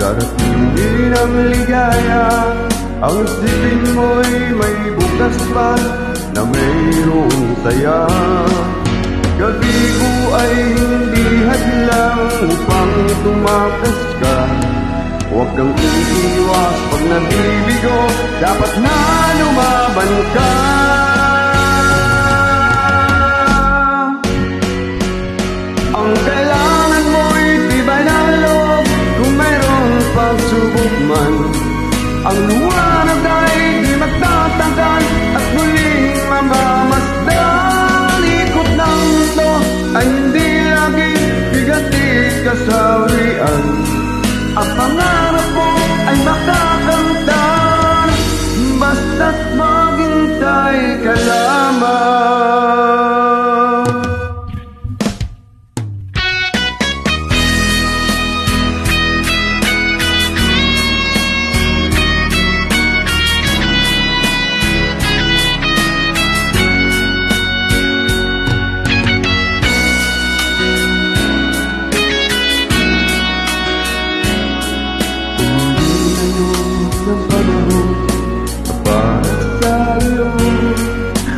darating din ang ligaya. Ang isipin mo'y may bukas pa na mayroong saya. Gabi ko ay hindi hadlang upang tumakas ka. Huwag kang iiwas pag nabibigo, dapat na lumaban ka. Ang kailangan mo'y tibay ng loob kung mayroong pagsubok man. Ang liwanag ay di magtatanggal at muling mamamasdan. Ikot ng mundo ay hindi lagi bigatit kasawian. Ang pangarap mo ay makakamtan, basta't maghintay ka lamang.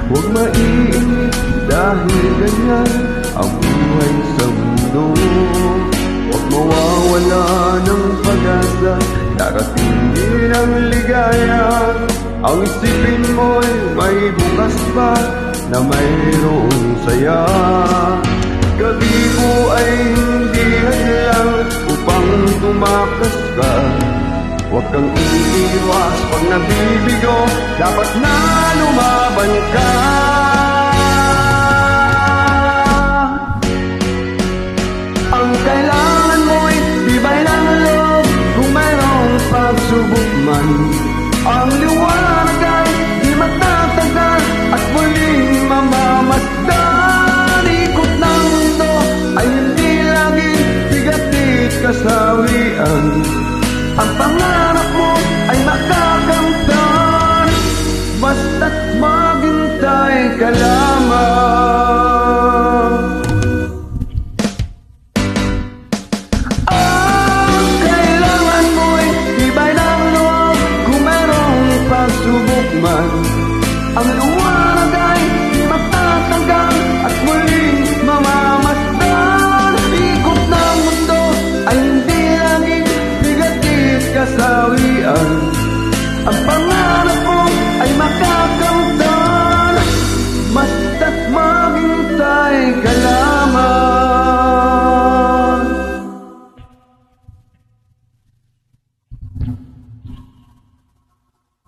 Huwag maiinip dahil ganyan ang buhay sa mundo. Huwag mawawala ng pag-asa, darating din ang ligaya. Ang isipin mo'y may bukas pa na mayroong saya. Gabi ko ay hindi hadlang upang tumakas ka. Huwag kang iiwas pag nabibigo, dapat na lumaban ka. Ang kailangan mo'y tibay ng loob kung mayroong pagsubok man. Ang liwanag ay di magtatagal at muling mamamasdan. Ikot ng mundo ay hindi lagi bigatit ka sa